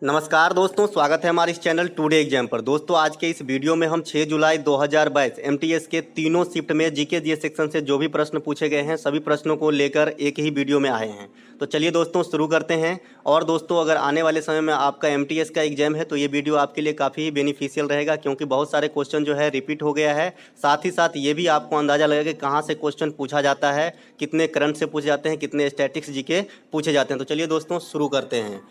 नमस्कार दोस्तों, स्वागत है हमारे इस चैनल टुडे एग्जाम पर। दोस्तों आज के इस वीडियो में हम 6 जुलाई 2022 एमटीएस के तीनों शिफ्ट में जीके जीएस सेक्शन से जो भी प्रश्न पूछे गए हैं सभी प्रश्नों को लेकर एक ही वीडियो में आए हैं। तो चलिए दोस्तों शुरू करते हैं। और दोस्तों अगर आने वाले समय में आपका एमटीएस का एग्जाम है तो ये वीडियो आपके लिए काफ़ी बेनिफिशियल रहेगा, क्योंकि बहुत सारे क्वेश्चन जो है रिपीट हो गया है। साथ ही साथ ये भी आपको अंदाज़ा लगेगा कि कहाँ से क्वेश्चन पूछा जाता है, कितने करंट से पूछे जाते हैं, कितने स्टैटिक्स जीके पूछे जाते हैं। तो चलिए दोस्तों शुरू करते हैं।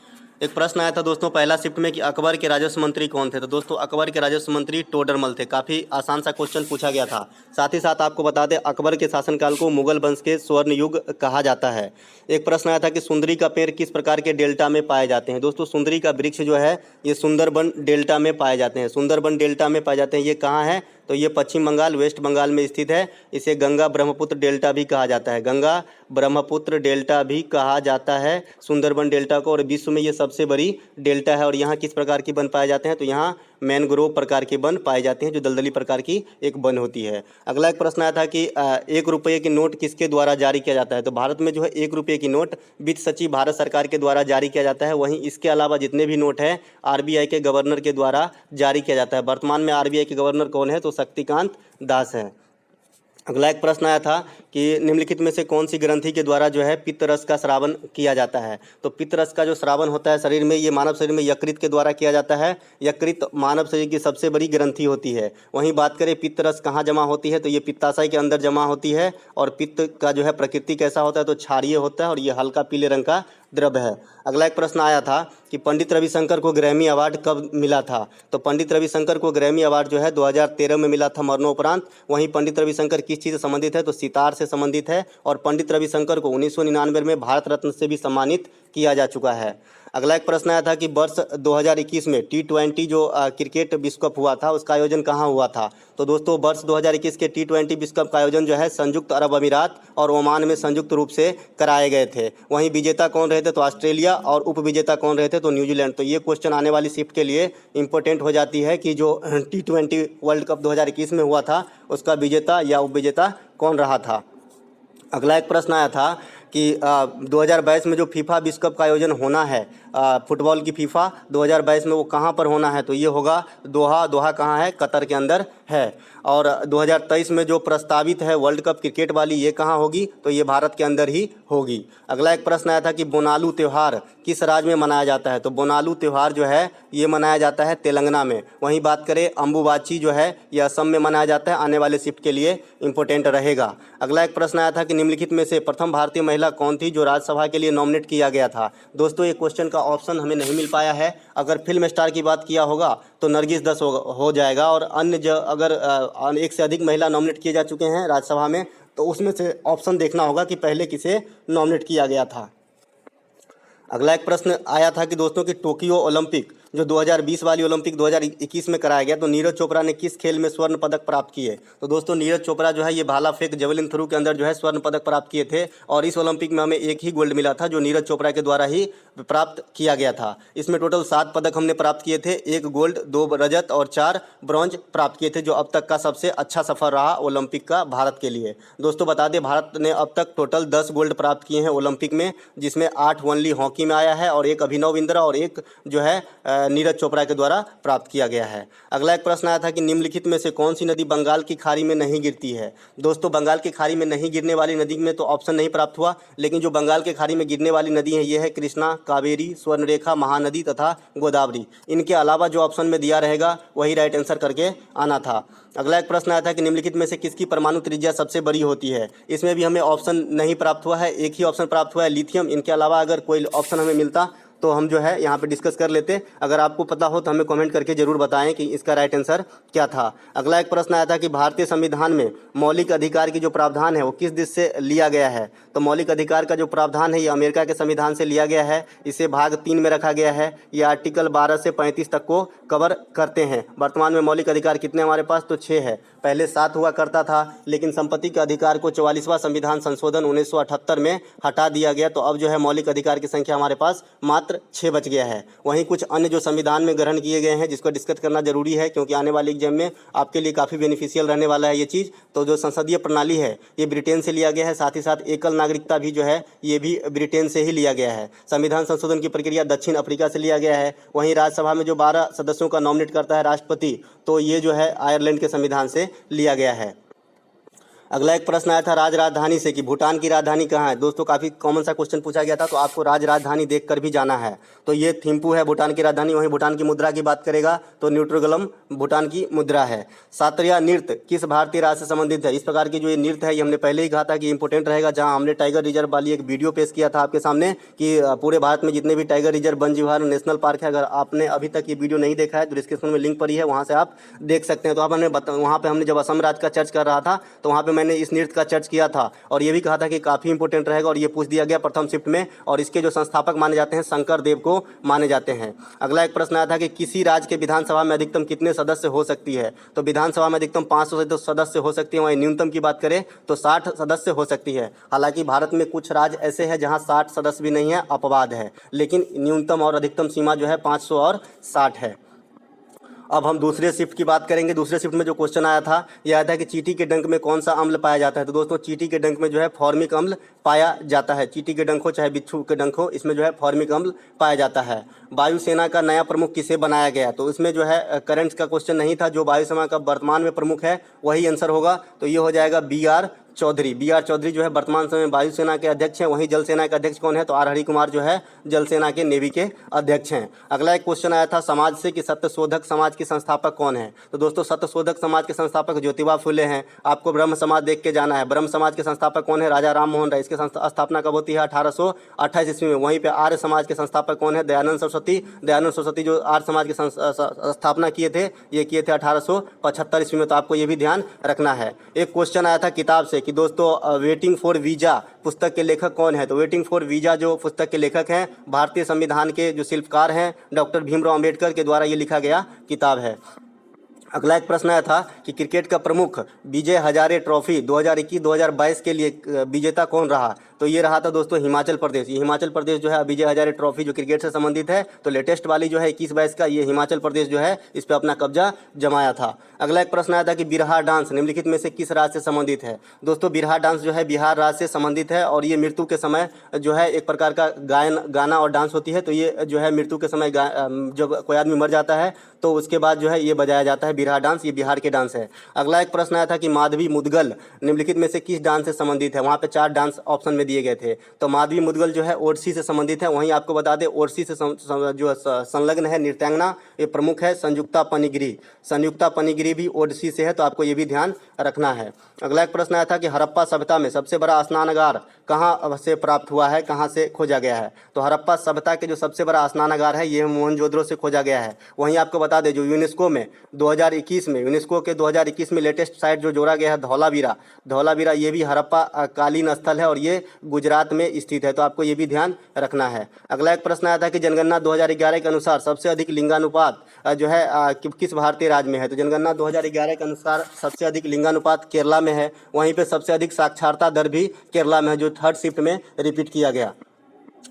एक प्रश्न आया था दोस्तों पहला शिफ्ट में कि अकबर के राजस्व मंत्री कौन थे। तो दोस्तों अकबर के राजस्व मंत्री टोडरमल थे। काफ़ी आसान सा क्वेश्चन पूछा गया था। साथ ही साथ आपको बता दें अकबर के शासनकाल को मुगल वंश के स्वर्ण युग कहा जाता है। एक प्रश्न आया था कि सुंदरी का पेड़ किस प्रकार के डेल्टा में पाए जाते हैं। दोस्तों सुंदरी का वृक्ष जो है ये सुंदरबन डेल्टा में पाए जाते हैं। सुंदरबन डेल्टा में पाए जाते हैं। ये कहाँ है तो ये पश्चिम बंगाल वेस्ट बंगाल में स्थित है। इसे गंगा ब्रह्मपुत्र डेल्टा भी कहा जाता है। गंगा ब्रह्मपुत्र डेल्टा भी कहा जाता है सुंदरबन डेल्टा को। और विश्व में ये सबसे बड़ी डेल्टा है। और यहाँ किस प्रकार के वन पाए जाते हैं तो यहाँ मैनग्रोव प्रकार के वन पाए जाते हैं, जो दलदली प्रकार की एक वन होती है। अगला एक प्रश्न आया था कि 1 रुपये की नोट किसके द्वारा जारी किया जाता है। तो भारत में जो है 1 रुपये की नोट वित्त सचिव भारत सरकार के द्वारा जारी किया जाता है। वहीं इसके अलावा जितने भी नोट हैं आरबीआई के गवर्नर के द्वारा जारी किया जाता है। वर्तमान में आरबीआई के गवर्नर कौन है तो शक्तिकांत दास है। अगला एक प्रश्न आया था कि निम्नलिखित में से कौन सी ग्रंथि के द्वारा जो है पित्त रस का श्रावण किया जाता है। तो पित्त रस का जो श्रावण होता है शरीर में, ये मानव शरीर में यकृत के द्वारा किया जाता है। यकृत मानव शरीर की सबसे बड़ी ग्रंथि होती है। वहीं बात करें पित्त रस कहाँ जमा होती है तो ये पित्ताशय के अंदर जमा होती है। और पित्त का जो है प्रकृति कैसा होता है तो क्षारीय होता है और ये हल्का पीले रंग का द्रव्य है। अगला एक प्रश्न आया था कि पंडित रविशंकर को ग्रैमी अवार्ड कब मिला था। तो पंडित रविशंकर को ग्रैमी अवार्ड जो है 2013 में मिला था मरणोपरांत। वहीं पंडित रविशंकर किस चीज़ से संबंधित है तो सितार से संबंधित है। और पंडित रविशंकर को 1999 में भारत रत्न से भी सम्मानित किया जा चुका है। अगला एक प्रश्न आया था कि वर्ष 2021 में T20 जो क्रिकेट विश्व कप हुआ था उसका आयोजन कहाँ हुआ था। तो दोस्तों वर्ष 2021 के T20 विश्व कप का आयोजन जो है संयुक्त अरब अमीरात और ओमान में संयुक्त रूप से कराए गए थे। वहीं विजेता कौन रहे थे तो ऑस्ट्रेलिया और उपविजेता कौन रहे थे तो न्यूजीलैंड। तो ये क्वेश्चन आने वाली शिफ्ट के लिए इंपॉर्टेंट हो जाती है कि जो T20 वर्ल्ड कप 2021 में हुआ था उसका विजेता या उपविजेता कौन रहा था। अगला एक प्रश्न आया था कि 2022 में जो फीफा विश्व कप का आयोजन होना है फुटबॉल की फीफा 2022 में वो कहाँ पर होना है तो ये होगा दोहा। दोहा कहाँ है कतर के अंदर है। और 2023 में जो प्रस्तावित है वर्ल्ड कप क्रिकेट वाली ये कहाँ होगी तो ये भारत के अंदर ही होगी। अगला एक प्रश्न आया था कि बोनालू त्यौहार किस राज्य में मनाया जाता है। तो बोनालू त्यौहार जो है ये मनाया जाता है तेलंगाना में। वहीं बात करें अम्बुबाची जो है ये असम में मनाया जाता है। आने वाले शिफ्ट के लिए इंपॉर्टेंट रहेगा। अगला एक प्रश्न आया था कि निम्नलिखित में से प्रथम भारतीय महिला कौन थी जो राज्यसभा के लिए नॉमिनेट किया गया था। दोस्तों ये क्वेश्चन का ऑप्शन हमें नहीं मिल पाया है। अगर फिल्म स्टार की बात किया होगा तो नरगिस दस हो जाएगा। और अन्य अगर 1 से अधिक महिला नॉमिनेट किए जा चुके हैं राज्यसभा में तो उसमें से ऑप्शन देखना होगा कि पहले किसे नॉमिनेट किया गया था। अगला एक प्रश्न आया था कि दोस्तों कि टोक्यो ओलंपिक जो 2020 वाली ओलंपिक 2021 में कराया गया तो नीरज चोपड़ा ने किस खेल में स्वर्ण पदक प्राप्त किए। तो दोस्तों नीरज चोपड़ा जो है ये भाला फेंक जेवलिन थ्रो के अंदर जो है स्वर्ण पदक प्राप्त किए थे। और इस ओलंपिक में हमें एक ही गोल्ड मिला था जो नीरज चोपड़ा के द्वारा ही प्राप्त किया गया था। इसमें टोटल 7 पदक हमने प्राप्त किए थे, 1 गोल्ड 2 रजत और 4 ब्रॉन्ज प्राप्त किए थे, जो अब तक का सबसे अच्छा सफर रहा ओलंपिक का भारत के लिए। दोस्तों बता दें भारत ने अब तक टोटल 10 गोल्ड प्राप्त किए हैं ओलंपिक में, जिसमें 8 ओनली हॉकी में आया है और 1 अभिनव बिंद्रा और 1 जो है नीरज चोपड़ा के द्वारा प्राप्त किया गया है। अगला एक प्रश्न आया था कि निम्नलिखित में से कौन सी नदी बंगाल की खाड़ी में नहीं गिरती है। दोस्तों बंगाल की खाड़ी में नहीं गिरने वाली नदी में तो ऑप्शन नहीं प्राप्त हुआ, लेकिन जो बंगाल के खाड़ी में गिरने वाली नदी है ये है कृष्णा, कावेरी, स्वर्णरेखा, महानदी तथा गोदावरी। इनके अलावा जो ऑप्शन में दिया रहेगा वही राइट आंसर करके आना था। अगला एक प्रश्न आया था कि निम्नलिखित में से किसकी परमाणु त्रिज्या सबसे बड़ी होती है। इसमें भी हमें ऑप्शन नहीं प्राप्त हुआ है, एक ही ऑप्शन प्राप्त हुआ है लिथियम। इनके अलावा अगर कोई ऑप्शन हमें मिलता तो हम जो है यहाँ पे डिस्कस कर लेते। अगर आपको पता हो तो हमें कमेंट करके जरूर बताएं कि इसका राइट आंसर क्या था। अगला एक प्रश्न आया था कि भारतीय संविधान में मौलिक अधिकार की जो प्रावधान है वो किस देश से लिया गया है। तो मौलिक अधिकार का जो प्रावधान है ये अमेरिका के संविधान से लिया गया है। इसे भाग 3 में रखा गया है। ये आर्टिकल 12 से 35 तक को कवर करते हैं। वर्तमान में मौलिक अधिकार कितने हमारे पास तो 6 है। पहले 7 हुआ करता था, लेकिन संपत्ति के अधिकार को 44वां संविधान संशोधन 1978 में हटा दिया गया। तो अब जो है मौलिक अधिकार की संख्या हमारे पास मात्र मात्र 6 बच गया है। वहीं कुछ अन्य जो संविधान में ग्रहण किए गए हैं जिसको डिस्कस करना जरूरी है, क्योंकि आने वाले एग्जाम में आपके लिए काफ़ी बेनिफिशियल रहने वाला है ये चीज़। तो जो संसदीय प्रणाली है ये ब्रिटेन से लिया गया है, साथ ही साथ एकल नागरिकता भी जो है ये भी ब्रिटेन से ही लिया गया है। संविधान संशोधन की प्रक्रिया दक्षिण अफ्रीका से लिया गया है। वहीं राज्यसभा में जो 12 सदस्यों का नॉमिनेट करता है राष्ट्रपति, तो ये जो है आयरलैंड के संविधान से लिया गया है। अगला एक प्रश्न आया था राज राजधानी से कि भूटान की राजधानी कहाँ है। दोस्तों काफ़ी कॉमन सा क्वेश्चन पूछा गया था, तो आपको राज राजधानी देखकर भी जाना है। तो ये थिम्पू है भूटान की राजधानी। वहीं भूटान की मुद्रा की बात करेगा तो न्यूट्रोगलम भूटान की मुद्रा है। सात्रिया नृत्य किस भारतीय राज्य से संबंधित है। इस प्रकार की जो ये नृत्य है ये हमने पहले ही कहा था कि इंपॉर्टेंट रहेगा, जहाँ हमने टाइगर रिजर्व वाली एक वीडियो पेश किया था आपके सामने कि पूरे भारत में जितने भी टाइगर रिजर्व, वन विहार, नेशनल पार्क है, अगर आपने अभी तक ये वीडियो नहीं देखा है तो डिस्क्रिप्शन में लिंक पड़ी है, वहाँ से आप देख सकते हैं। तो आप वहाँ पर हमने जब असम राज्य का चर्च कर रहा था तो वहाँ पर मैंने इस नृत्य का चर्च किया था और ये भी कहा था कि काफ़ी इंपॉर्टेंट रहेगा, और ये पूछ दिया गया प्रथम शिफ्ट में। और इसके जो संस्थापक माने जाते हैं शंकर देव को माने जाते हैं। अगला एक प्रश्न आया था कि किसी राज्य के विधानसभा में अधिकतम कितने सदस्य हो सकती है। तो विधानसभा में अधिकतम 500 सदस्य हो सकती है। वहीं न्यूनतम की बात करें तो 60 सदस्य हो सकती है। हालांकि भारत में कुछ राज्य ऐसे हैं जहां 60 सदस्य भी नहीं है, अपवाद है, लेकिन न्यूनतम और अधिकतम सीमा जो है 500 और 60 है। अब हम दूसरे शिफ्ट की बात करेंगे। दूसरे शिफ्ट में जो क्वेश्चन आया था यह आया था कि चींटी के डंक में कौन सा अम्ल पाया जाता है। तो दोस्तों चींटी के डंक में जो है फॉर्मिक अम्ल पाया जाता है। चींटी के डंक हो चाहे बिच्छू के डंक हो, इसमें जो है फॉर्मिक अम्ल पाया जाता है। वायुसेना का नया प्रमुख किसे बनाया गया। तो इसमें जो है करंट का क्वेश्चन नहीं था, जो वायुसेना का वर्तमान में प्रमुख है वही आंसर होगा। तो ये हो जाएगा BR चौधरी। BR चौधरी जो है वर्तमान समय में वायुसेना के अध्यक्ष हैं। वहीं जल सेना के अध्यक्ष कौन है, तो R हरिकुमार जो है जल सेना के नेवी के अध्यक्ष हैं। अगला एक क्वेश्चन आया था समाज से कि सत्यशोधक समाज के संस्थापक कौन है। तो दोस्तों सत्यशोधक समाज के संस्थापक ज्योतिबा फुले हैं। आपको ब्रह्म समाज देख के जाना है। ब्रह्म समाज के संस्थापक कौन है, राजा राम मोहन राय। इसकी स्थापना कब होती है, 1828 ईस्वी में। वहीं पे आर्य समाज के संस्थापक कौन है, दयानंद सरस्वती। दयानंद सरस्वती जो आर्य समाज की स्थापना किए थे, ये किए थे 1875 ईस्वी में। तो आपको ये भी ध्यान रखना है। एक क्वेश्चन आया था किताब से कि दोस्तों वेटिंग फॉर वीजा पुस्तक के लेखक कौन है। तो वेटिंग फॉर वीजा जो पुस्तक के लेखक हैं भारतीय संविधान के जो शिल्पकार हैं डॉक्टर भीमराव अंबेडकर के द्वारा ये लिखा गया किताब है। अगला एक प्रश्न आया था कि क्रिकेट का प्रमुख विजय हजारे ट्रॉफी 2021-2022 के लिए विजेता कौन रहा। तो ये रहा था दोस्तों हिमाचल प्रदेश। ये हिमाचल प्रदेश जो है विजय हजारे ट्रॉफी जो क्रिकेट से संबंधित है, तो लेटेस्ट वाली जो है 21-22 का, ये हिमाचल प्रदेश जो है इस पर अपना कब्जा जमाया था। अगला एक प्रश्न आया था कि बिरहा डांस निम्नलिखित में से किस राज्य से संबंधित है। दोस्तों बिरहा डांस जो है बिहार राज्य से संबंधित है, और ये मृत्यु के समय जो है एक प्रकार का गाना और डांस होती है। तो ये जो है मृत्यु के समय जब कोई आदमी मर जाता है तो उसके बाद जो है ये बजाया जाता है बिरहा डांस। ये बिहार के डांस है। अगला एक प्रश्न आया था कि माधवी मुदगल निम्नलिखित में से किस डांस से संबंधित है। वहाँ पे 4 डांस ऑप्शन में दिए गए थे। तो माधवी मुदगल जो है ओडिसी से संबंधित है। वहीं आपको बता दें ओडिसी से जो संलग्न है नृत्यांगना ये प्रमुख है संयुक्ता पनिगिरी। संयुक्ता पनिगिरी भी ओडिसी से है, तो आपको ये भी ध्यान रखना है। अगला एक प्रश्न आया था कि हड़प्पा सभ्यता में सबसे बड़ा स्नानागार कहाँ से प्राप्त हुआ है, कहाँ से खोजा गया है। तो हड़प्पा सभ्यता के जो सबसे बड़ा स्नानागार है ये मोहनजोदड़ो से खोजा गया है। वहीं आपको बता दें जो यूनेस्को में 2021 में यूनेस्को के 2021 में लेटेस्ट साइट जो जोड़ा गया है धौलावीरा, ये भी हड़प्पा कालीन स्थल है और ये गुजरात में स्थित है। तो आपको ये भी ध्यान रखना है। अगला एक प्रश्न आया था कि जनगणना 2011 के अनुसार सबसे अधिक लिंगानुपात जो है किस भारतीय राज्य में है। तो जनगणना 2011 के अनुसार सबसे अधिक लिंगानुपात केरला में है। वहीं पे सबसे अधिक साक्षरता दर भी केरला में है, जो 3rd शिफ्ट में रिपीट किया गया।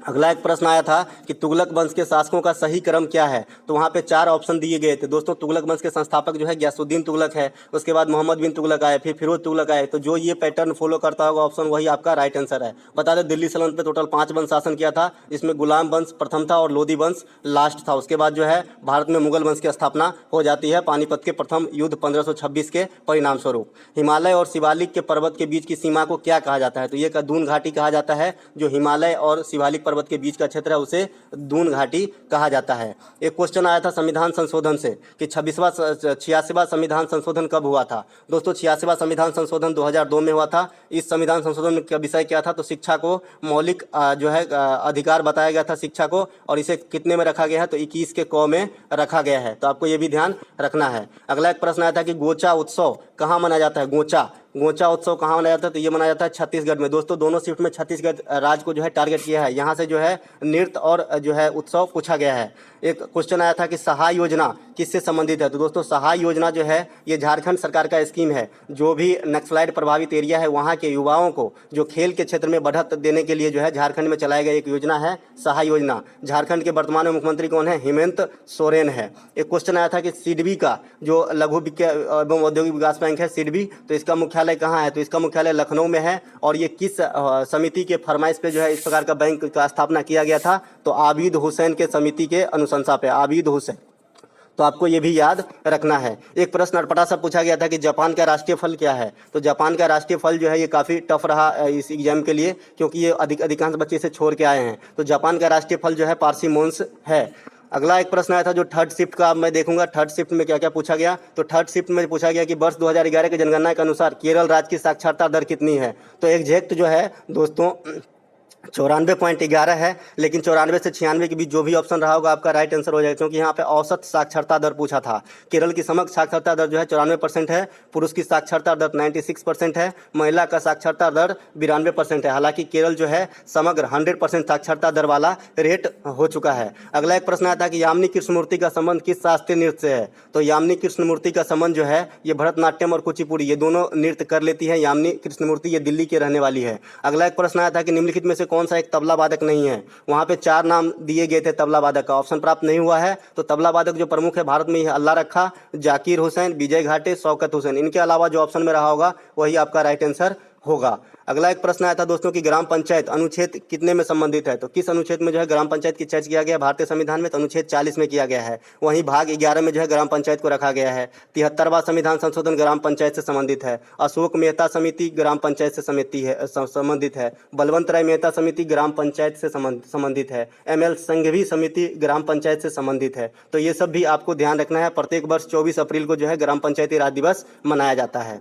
अगला एक प्रश्न आया था कि तुगलक वंश के शासकों का सही क्रम क्या है। तो वहाँ पे 4 ऑप्शन दिए गए थे। दोस्तों तुगलक वंश के संस्थापक जो है गयासुद्दीन तुगलक है, उसके बाद मोहम्मद बिन तुगलक आए, फिर फिरोज तुगलक आए। तो जो ये पैटर्न फॉलो करता होगा ऑप्शन वही आपका राइट आंसर है। बता दें दिल्ली सल्तनत पे टोटल 5 वंश शासन किया था। इसमें गुलाम वंश प्रथम था और लोधी वंश लास्ट था। उसके बाद जो है भारत में मुगल वंश की स्थापना हो जाती है पानीपत के प्रथम युद्ध 1526 के परिणाम स्वरूप। हिमालय और शिवालिक के पर्वत के बीच की सीमा को क्या कहा जाता है। तो ये दून घाटी कहा जाता है। जो हिमालय और शिवालिक पर्वत के बीच का क्षेत्र है उसे दून घाटी कहा जाता है। एक क्वेश्चन आया था संविधान संशोधन से कि 86वां संविधान संशोधन कब हुआ था। दोस्तों 86वां संविधान संशोधन 2002 में हुआ था। इस संविधान संशोधन का विषय क्या था, तो शिक्षा को मौलिक जो है अधिकार बताया गया था शिक्षा को, और इसे कितने में रखा गया है, तो 21 के क में रखा गया है। तो आपको ये भी ध्यान रखना है। अगला एक प्रश्न आया था कि गोचा उत्सव कहाँ मनाया जाता है। गोचा गोचा उत्सव कहाँ मनाया जाता है? तो ये मनाया जाता है छत्तीसगढ़ में। दोस्तों दोनों शिफ्ट में छत्तीसगढ़ राज्य को जो है टारगेट किया है। यहाँ से जो है नृत्य और जो है उत्सव पूछा गया है। एक क्वेश्चन आया था कि सहाय योजना किससे संबंधित है? तो दोस्तों सहाय योजना जो है ये झारखंड सरकार का स्कीम है। जो भी नक्सलाइट प्रभावित एरिया है वहाँ के युवाओं को जो खेल के क्षेत्र में बढ़त देने के लिए जो है झारखंड में चलाया गया एक योजना है सहाय योजना। झारखंड के वर्तमान में मुख्यमंत्री कौन है? हेमंत सोरेन है। एक क्वेश्चन आया था कि सिडबी का जो लघु एवं औद्योगिक विकास बैंक है सिडबी, तो इसका मुख्यालय कहाँ है? तो इसका मुख्यालय लखनऊ में है। और ये किस समिति के फरमाइश पे जो है इस प्रकार का बैंक का स्थापना किया गया था? तो आबिद हुसैन के समिति के अनुशंसा पे, आबिद हुसैन। तो आपको ये भी याद रखना है। एक प्रश्न अटपटा सा पूछा गया था कि जापान का राष्ट्रीय फल क्या है? तो जापान का राष्ट्रीय फल जो है ये काफ़ी टफ रहा इस एग्जाम के लिए, क्योंकि ये अधिकांश बच्चे इसे छोड़ के आए हैं। तो जापान का राष्ट्रीय फल जो है पार्सिमोन्स है। अगला एक प्रश्न आया था जो थर्ड शिफ्ट का, मैं देखूंगा थर्ड शिफ्ट में क्या क्या पूछा गया। तो थर्ड शिफ्ट में पूछा गया कि वर्ष 2011 की जनगणना के अनुसार केरल राज्य की साक्षरता दर कितनी है? तो एग्जैक्ट जो है दोस्तों 94.11 है, लेकिन 94 से 96 के बीच जो भी ऑप्शन रहा होगा आपका राइट आंसर हो जाएगा, क्योंकि यहाँ पे औसत साक्षरता दर पूछा था। केरल की समग्र साक्षरता दर जो है 94% है, पुरुष की साक्षरता दर 96% है, महिला का साक्षरता दर 92% है। हालांकि केरल जो है समग्र 100% साक्षरता दर वाला रेट हो चुका है। अगला एक प्रश्न आता है कि यामिनी कृष्णमूर्ति का संबंध किस शास्त्रीय नृत्य से है? तो यामिनी कृष्णमूर्ति का संबंध जो है ये भरतनाट्यम और कुचिपुड़ी ये दोनों नृत्य कर लेती है। यामिनी कृष्णमूर्ति ये दिल्ली के रहने वाली है। अगला एक प्रश्न आया था कि निम्नलिखित में से कौन सा एक तबला वादक नहीं है? वहां पे 4 नाम दिए गए थे तबला वादक का, ऑप्शन प्राप्त नहीं हुआ है। तो तबला वादक जो प्रमुख है भारत में ही अल्लाह रखा, जाकिर हुसैन, विजय घाटे, शौकत हुसैन। इनके अलावा जो ऑप्शन में रहा होगा वही आपका राइट आंसर होगा। अगला एक प्रश्न आया था दोस्तों कि ग्राम पंचायत अनुच्छेद कितने में संबंधित है? तो किस अनुच्छेद में जो है ग्राम पंचायत की चर्चा किया गया भारतीय संविधान में? तो अनुच्छेद 40 में किया गया है। वहीं भाग 11 में जो है ग्राम पंचायत को रखा गया है। 73वां संविधान संशोधन ग्राम पंचायत से संबंधित है। अशोक मेहता समिति ग्राम पंचायत से संबंधित है। बलवंत राय मेहता समिति ग्राम पंचायत से संबंधित है। ML संघवी समिति ग्राम पंचायत से संबंधित है। तो ये सब भी आपको ध्यान रखना है। प्रत्येक वर्ष 24 अप्रैल को जो है ग्राम पंचायती राज दिवस मनाया जाता है।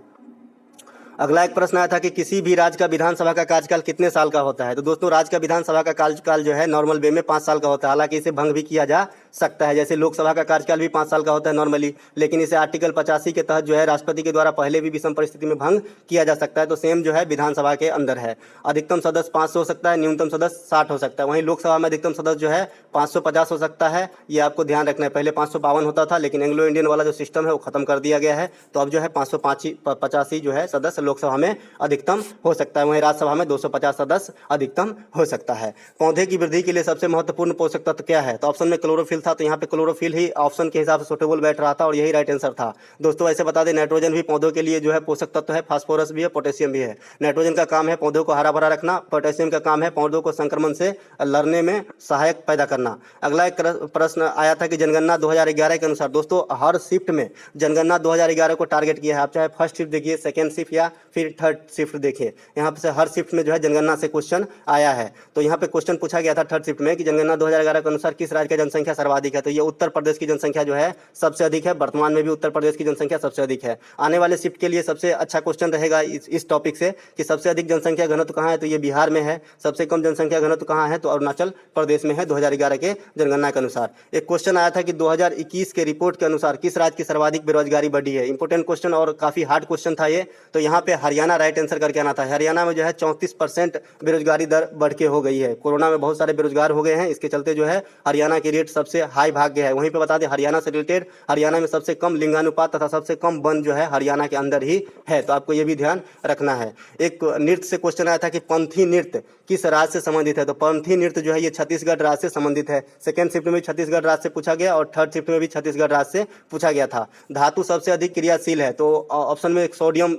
अगला एक प्रश्न आया था कि किसी भी राज्य का विधानसभा का कार्यकाल कितने साल का होता है? तो दोस्तों राज्य का विधानसभा का कार्यकाल जो है नॉर्मल वे में 5 साल का होता है। हालांकि इसे भंग भी किया जा सकता है, जैसे लोकसभा का कार्यकाल भी 5 साल का होता है नॉर्मली, लेकिन इसे आर्टिकल 85 के तहत जो है राष्ट्रपति के द्वारा पहले भी विषम परिस्थिति में भंग किया जा सकता है। तो सेम जो है विधानसभा के अंदर है। अधिकतम सदस्य 500 हो सकता है, न्यूनतम सदस्य 60 हो सकता है। वहीं लोकसभा में अधिकतम सदस्य जो है 550 हो सकता है। ये आपको ध्यान रखना है। पहले 552 होता था, लेकिन एंग्लो इंडियन वाला जो सिस्टम है वो खत्म कर दिया गया है। तो अब जो है 585 जो है सदस्य लोकसभा में अधिकतम हो सकता है। वहीं राज्यसभा में 250 सदस्य अधिकतम हो सकता है। पौधे की वृद्धि के लिए सबसे महत्वपूर्ण पोषक तत्व क्या है? तो ऑप्शन में क्लोरोफिल था, तो यहाँ पे क्लोरोफिल ही ऑप्शन के हिसाब से सुटेबल बैठ रहा था और यही राइट आंसर था। दोस्तों ऐसे बता दें नाइट्रोजन भी पौधों के लिए जो है पोषक तत्व है, फास्फोरस भी है, पोटेशियम भी है। नाइट्रोजन का काम है पौधों को हरा भरा रखना, पोटेशियम का काम है पौधों को संक्रमण से लड़ने में सहायक पैदा करना। अगला एक प्रश्न आया था कि जनगणना 2011 के अनुसार, दोस्तों हर शिफ्ट में जनगणना 2011 को टारगेट किया है। आप चाहे फर्स्ट शिफ्ट देखिए, सेकेंड शिफ्ट या फिर थर्ड शिफ्ट देखिए, यहाँ पे हर शिफ्ट में जो है जनगणना से क्वेश्चन आया है। तो यहाँ पे क्वेश्चन पूछा गया था थर्ड शिफ्ट में कि जनगणना 2011 के अनुसार किस राज्य की जनसंख्या सर्वाधिक है? तो ये उत्तर प्रदेश की जनसंख्या जो है सबसे अधिक है। वर्तमान में भी उत्तर प्रदेश की जनसंख्या सबसे अधिक है। आने वाले शिफ्ट के लिए सबसे अच्छा क्वेश्चन रहेगा इस टॉपिक से कि सबसे अधिक जनसंख्या घनत्व कहाँ है? तो ये बिहार में है। सबसे कम जनसंख्या घनत्व कहाँ है? तो अरुणाचल प्रदेश में है 2011 के जनगणना के अनुसार। एक क्वेश्चन आया था कि 2021 के रिपोर्ट के अनुसार किस राज्य की सर्वाधिक बेरोजगारी बढ़ी है? इंपोर्टेंट क्वेश्चन और काफी हार्ड क्वेश्चन था ये। तो यहाँ पे हरियाणा राइट आंसर करके आना था। हरियाणा में जो है 34% बेरोजगारी दर बढ़ के हो गई है। कोरोना में बहुत सारे बेरोजगार हो गए हैं, इसके चलते जो है हरियाणा की रेट सबसे हाई भाग गया है। वहीं पे बता दें हरियाणा से रिलेटेड, हरियाणा में सबसे कम लिंगानुपात तथा सबसे कम वन जो है हरियाणा के अंदर ही है। तो आपको ये भी ध्यान रखना है। एक नृत्य से क्वेश्चन आया था कि पंथी नृत्य किस राज्य से संबंधित है? तो पंथी नृत्य जो है ये छत्तीसगढ़ राज्य से संबंधित है। सेकेंड शिफ्ट में भी छत्तीसगढ़ राज्य से पूछा गया और थर्ड शिफ्ट में भी छत्तीसगढ़ राज्य से पूछा गया था। धातु सबसे अधिक क्रियाशील है, तो ऑप्शन में सोडियम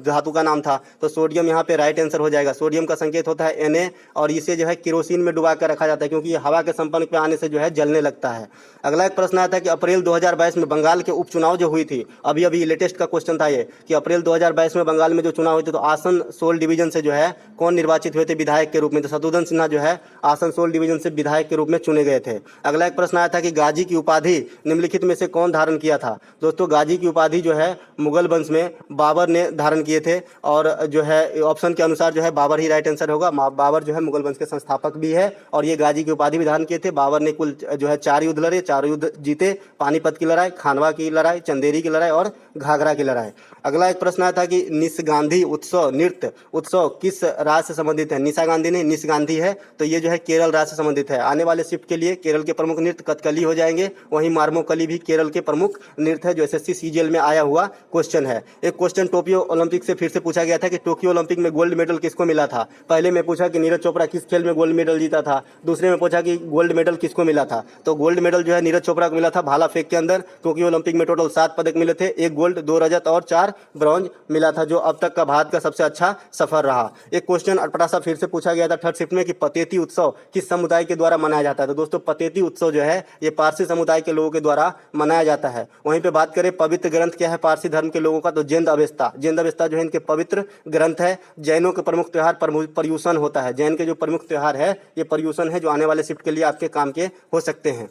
धातु का नाम था, तो सोडियम यहाँ पे राइट आंसर हो जाएगा। सोडियम का संकेत होता है Na और इसे जो है केरोसिन में डुबा कर रखा जाता है, क्योंकि ये हवा के संपर्क में आने से जो है जलने लगता है। अगला एक प्रश्न आया था कि अप्रैल 2022 में बंगाल के उपचुनाव जो हुई थी, अभी लेटेस्ट का क्वेश्चन था ये कि अप्रैल 2022 में बंगाल में जो चुनाव हुए थे, तो आसनसोल डिवीजन से जो है कौन निर्वाचित हुए थे विधायक के रूप में? तो शत्रुघ्न सिन्हा जो है आसनसोल डिवीजन से विधायक के रूप में चुने गए थे। अगला एक प्रश्न आया था कि गाजी की उपाधि निम्नलिखित में से कौन धारण किया था? दोस्तों गाजी की उपाधि जो है मुगल वंश में बाबर ने धारण किए थे और जो है ऑप्शन के अनुसार जो है बाबर ही राइट आंसर होगा। बाबर जो है मुगल वंश के संस्थापक भी है और ये गाजी की उपाधि भी धारण किए थे। बाबर ने कुल जो है 4 युद्ध लड़े, 4 युद्ध जीते। पानीपत की लड़ाई, खानवा की लड़ाई, चंदेरी की लड़ाई और घाघरा की लड़ाई। अगला एक प्रश्न आया था कि निशगांधी उत्सव नृत्य उत्सव किस राज्य से संबंधित है। निशा गांधी नहीं, निशगांधी है, तो ये जो है केरल राज्य से संबंधित है। आने वाले शिफ्ट के लिए केरल के प्रमुख नृत्य कथकली हो जाएंगे, वहीं मार्मोकली भी केरल के प्रमुख नृत्य है, जो एसएससी सीजीएल में आया हुआ क्वेश्चन है। एक क्वेश्चन टोक्यो ओलंपिक से फिर से पूछा गया था कि टोक्यो ओलंपिक में गोल्ड मेडल किसको मिला था। पहले में पूछा कि नीरज चोपड़ा किस खेल में गोल्ड मेडल जीता था, दूसरे में पूछा कि गोल्ड मेडल किसको मिला था। तो गोल्ड मेडल जो है नीरज चोपड़ा को मिला था भाला फेंक के अंदर। टोक्यो ओलंपिक में टोटल 7 पदक मिले थे, 1 गोल्ड 2 रजत और 4 ब्रॉन्ज मिला था, जो अब तक का भारत का सबसे अच्छा सफर रहा। एक क्वेश्चन अटपटा सा फिर से पूछा गया था थर्ड शिफ्ट में कि पतेती उत्सव किस समुदाय के द्वारा मनाया जाता है। तो दोस्तों पतेती उत्सव जो है ये पारसी समुदाय के लोगों के द्वारा मनाया जाता है। वहीं पे बात करें पवित्र ग्रंथ क्या है पारसी धर्म के लोगों का, तो जेंद अवेस्ता। जेंद अवेस्ता जो है इनके पवित्र ग्रंथ है। जैनों के प्रमुख त्योहार पर्युषण होता है। जैन के जो प्रमुख त्योहार है ये पर्युषण है, जो आने वाले शिफ्ट के लिए आपके काम के हो सकते हैं।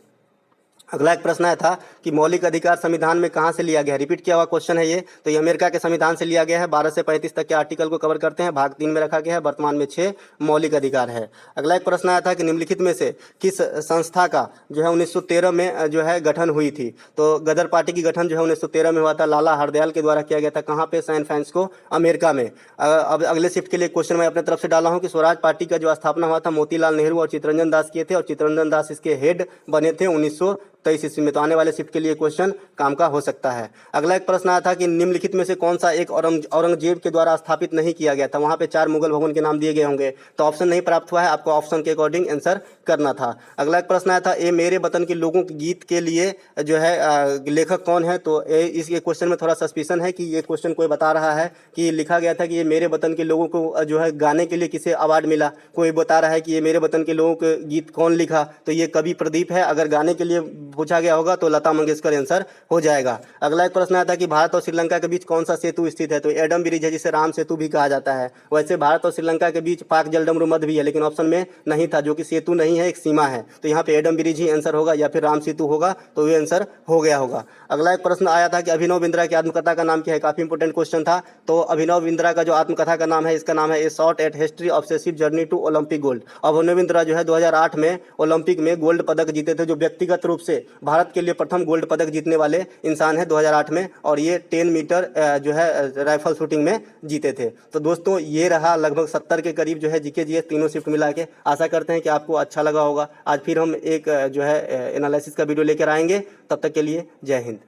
अगला एक प्रश्न आया था कि मौलिक अधिकार संविधान में कहाँ से लिया गया है। रिपीट किया हुआ क्वेश्चन है ये, तो ये अमेरिका के संविधान से लिया गया है। 12 से 35 तक के आर्टिकल को कवर करते हैं। भाग 3 में रखा गया है। वर्तमान में 6 मौलिक अधिकार है। अगला एक प्रश्न आया था कि निम्नलिखित में से किस संस्था का जो है 1913 में जो है गठन हुई थी। तो गदर पार्टी की गठन जो है 1913 में हुआ था, लाला हरदयाल के द्वारा किया गया था। कहाँ पे, सैन फ्रांसिस्को अमेरिका में। अब अगले शिफ्ट के लिए क्वेश्चन मैं अपने तरफ से डाला हूँ कि स्वराज पार्टी का जो स्थापना हुआ था मोतीलाल नेहरू और चित्तरंजन दास किए थे, और चित्तरंजन दास इसके हेड बने थे 1923 ईस्वी में। तो आने वाले शिफ्ट के लिए क्वेश्चन काम का हो सकता है। अगला एक प्रश्न आया था कि निम्नलिखित में से कौन सा एक औरंगजेब के द्वारा स्थापित नहीं किया गया था। वहां पे 4 मुगल भवन के नाम दिए गए होंगे, तो ऑप्शन नहीं प्राप्त हुआ है, आपको ऑप्शन के अकॉर्डिंग आंसर करना था। अगला एक प्रश्न आया था ए मेरे वतन के लोगों के गीत के लिए जो है लेखक कौन है। तो इस क्वेश्चन में थोड़ा सस्पिशन है कि ये क्वेश्चन कोई बता रहा है कि लिखा गया था कि ये मेरे वतन के लोगों को जो है गाने के लिए किसे अवार्ड मिला। कोई बता रहा है कि ये मेरे वतन के लोगों के गीत कौन लिखा, तो ये कवि प्रदीप है। अगर गाने के लिए पूछा गया होगा तो लता मंगेशकर आंसर हो जाएगा। अगला एक प्रश्न आता है कि भारत और श्रीलंका के बीच कौन सा सेतु स्थित है। तो एडम ब्रिज है, जिसे राम सेतु भी कहा जाता है। वैसे भारत और श्रीलंका के बीच पाक जलडमरू मध्य भी है, लेकिन ऑप्शन में नहीं था, जो कि सेतु नहीं है, एक सीमा है। तो यहाँ पे एडम ब्रिज ही आंसर होगा, या फिर राम सेतु होगा, तो ये आंसर हो गया होगा। अगला एक प्रश्न आया था कि अभिनव बिंद्रा की आत्मकथा का नाम क्या है। काफी इंपोर्टेंट क्वेश्चन था। तो अभिनव बिंद्रा का जो आत्मकथा का नाम है, इसका नाम है a short at history obsessive journey to Olympic gold. Abhinav Bindra जो है 2008 में ओलंपिक में गोल्ड पदक जीते थे, जो व्यक्तिगत रूप से भारत के लिए प्रथम गोल्ड पदक जीतने वाले इंसान है 2008 में, और ये 10 मीटर जो है राइफल शूटिंग में जीते थे। तो दोस्तों ये रहा लगभग 70 के करीब जो है जीके जीएस तीनों शिफ्ट मिला के। आशा करते हैं कि आपको अच्छा लगा होगा। आज फिर हम एक जो है एनालिसिस का वीडियो लेकर आएंगे। तब तक के लिए जय हिंद।